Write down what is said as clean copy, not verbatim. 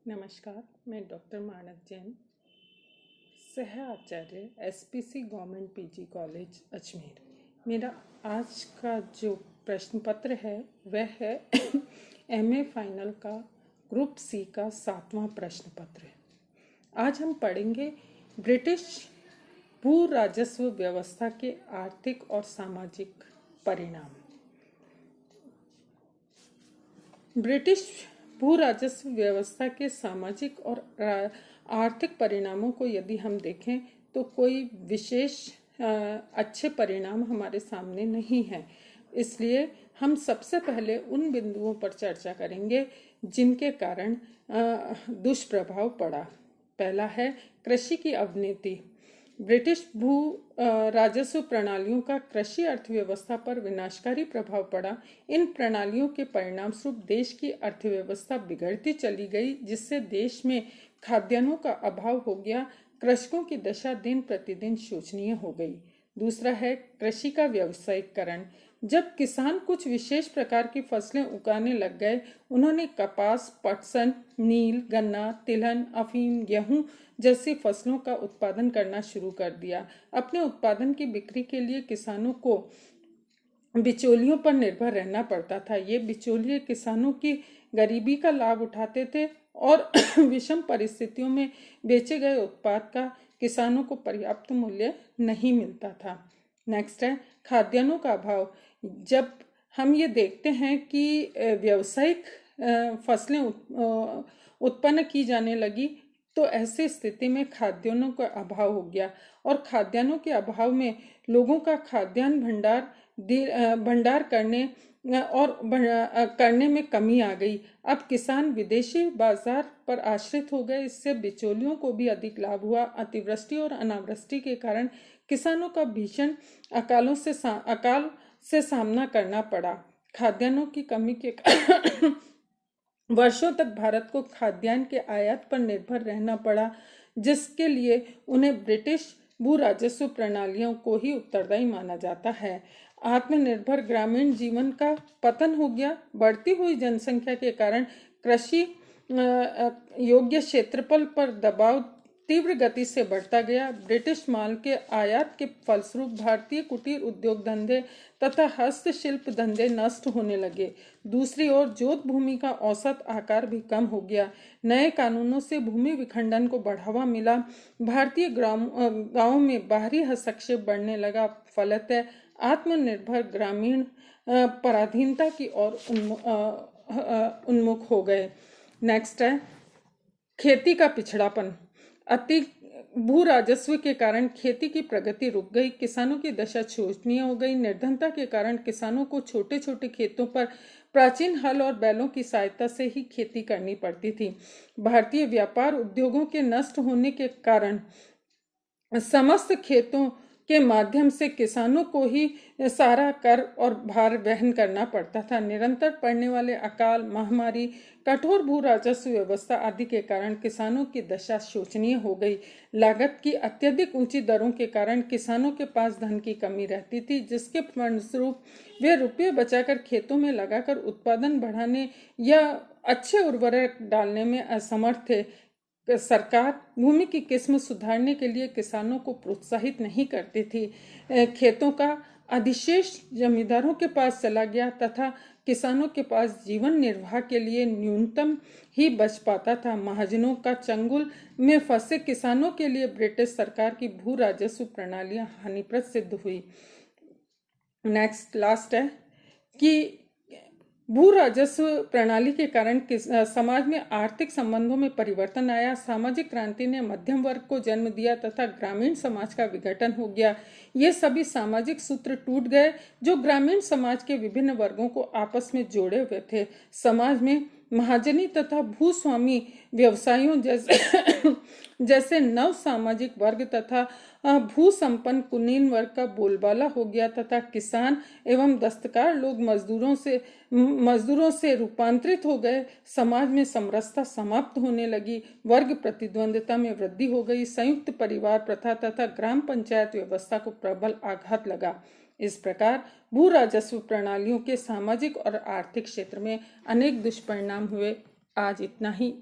नमस्कार, मैं डॉक्टर मानक जैन, सह आचार्य SPC government PG college Ajmer. मेरा आज का जो प्रश्न पत्र है वह है एमए फाइनल का ग्रुप सी का 7वां प्रश्न पत्र। आज हम पढ़ेंगे ब्रिटिश भू राजस्व व्यवस्था के आर्थिक और सामाजिक परिणाम। ब्रिटिश भू राजस्व व्यवस्था के सामाजिक और आर्थिक परिणामों को यदि हम देखें तो कोई विशेष अच्छे परिणाम हमारे सामने नहीं है। इसलिए हम सबसे पहले उन बिंदुओं पर चर्चा करेंगे जिनके कारण दुष्प्रभाव पड़ा। पहला है कृषि की अवनति। ब्रिटिश भू राजस्व प्रणालियों का कृषि अर्थव्यवस्था पर विनाशकारी प्रभाव पड़ा। इन प्रणालियों के परिणाम स्वरूप देश की अर्थव्यवस्था बिगड़ती चली गई, जिससे देश में खाद्यान्नों का अभाव हो गया। कृषकों की दशा दिन प्रतिदिन शोचनीय हो गई। दूसरा है कृषि का व्यावसायीकरण। जब किसान कुछ विशेष प्रकार की फसलें उगाने लग गए, उन्होंने कपास, पटसन, नील, गन्ना, तिलहन, अफीम, गेहूं जैसी फसलों का उत्पादन करना शुरू कर दिया। अपने उत्पादन की बिक्री के लिए किसानों को बिचौलियों पर निर्भर रहना पड़ता था। ये बिचौलिए किसानों की गरीबी का लाभ उठाते थे और विषम परिस्थितियों में बेचे गए उत्पाद का किसानों को पर्याप्त मूल्य नहीं मिलता था। नेक्स्ट है खाद्यान्नों का अभाव। जब हम ये देखते हैं कि व्यावसायिक फसलें उत्पन्न की जाने लगी, तो ऐसी स्थिति में खाद्यान्नों का अभाव हो गया और खाद्यान्नों के अभाव में लोगों का खाद्यान्न भंडार करने में कमी आ गई। अब किसान विदेशी बाजार पर आश्रित हो गए। इससे बिचौलियों को भी अधिक लाभ हुआ। अतिवृष्टि और अनावृष्टि के कारण किसानों का भीषण अकाल से सामना करना पड़ा। खाद्यान्नों की कमी के कारण वर्षों तक भारत को खाद्यान्न के आयात पर निर्भर रहना पड़ा, जिसके लिए उन्हें ब्रिटिश भू राजस्व प्रणालियों को ही उत्तरदायी माना जाता है। आत्मनिर्भर ग्रामीण जीवन का पतन हो गया। बढ़ती हुई जनसंख्या के कारण कृषि योग्य क्षेत्रफल पर दबाव तीव्र गति से बढ़ता गया। ब्रिटिश माल के आयात के फलस्वरूप भारतीय कुटीर उद्योग धंधे तथा हस्तशिल्प धंधे नष्ट होने लगे। दूसरी ओर जोत भूमि का औसत आकार भी कम हो गया। नए कानूनों से भूमि विखंडन को बढ़ावा मिला। भारतीय गांवों में बाहरी हस्तक्षेप बढ़ने लगा। फलतः आत्मनिर्भर ग्रामीण पराधीनता की ओर उन्मुख हो गए। नेक्स्ट है खेती का पिछड़ापन। अति भू राजस्व के कारण खेती की प्रगति रुक गई। किसानों की दशा शोचनीय हो गई। निर्धनता के कारण किसानों को छोटे छोटे खेतों पर प्राचीन हल और बैलों की सहायता से ही खेती करनी पड़ती थी। भारतीय व्यापार उद्योगों के नष्ट होने के कारण समस्त खेतों के माध्यम से किसानों को ही सारा कर और भार वहन करना पड़ता था। निरंतर पड़ने वाले अकाल, महामारी, कठोर भू राजस्व व्यवस्था आदि के कारण किसानों की दशा शोचनीय हो गई। लागत की अत्यधिक ऊंची दरों के कारण किसानों के पास धन की कमी रहती थी, जिसके फलस्वरूप वे रुपये बचाकर खेतों में लगाकर उत्पादन बढ़ाने या अच्छे उर्वरक डालने में असमर्थ थे। सरकार भूमि की किस्म सुधारने के लिए किसानों को प्रोत्साहित नहीं करती थी। खेतों का अधिशेष जमींदारों के पास चला गया तथा किसानों के पास जीवन निर्वाह के लिए न्यूनतम ही बच पाता था। महाजनों का चंगुल में फंसे किसानों के लिए ब्रिटिश सरकार की भू राजस्व प्रणालियां हानिप्रद सिद्ध हुई। नेक्स्ट लास्ट है कि भू राजस्व प्रणाली के कारण समाज में आर्थिक संबंधों में परिवर्तन आया। सामाजिक क्रांति ने मध्यम वर्ग को जन्म दिया तथा ग्रामीण समाज का विघटन हो गया। ये सभी सामाजिक सूत्र टूट गए जो ग्रामीण समाज के विभिन्न वर्गों को आपस में जोड़े हुए थे। समाज में महाजनी तथा भूस्वामी व्यवसायियों जैसे नव सामाजिक वर्ग तथा भू संपन्न कुलीन वर्ग का बोलबाला हो गया तथा किसान एवं दस्तकार लोग मजदूरों से रूपांतरित हो गए। समाज में समरसता समाप्त होने लगी। वर्ग प्रतिद्वंद्विता में वृद्धि हो गई। संयुक्त परिवार प्रथा तथा ग्राम पंचायत व्यवस्था को प्रबल आघात लगा। इस प्रकार भू राजस्व प्रणालियों के सामाजिक और आर्थिक क्षेत्र में अनेक दुष्परिणाम हुए। आज इतना ही।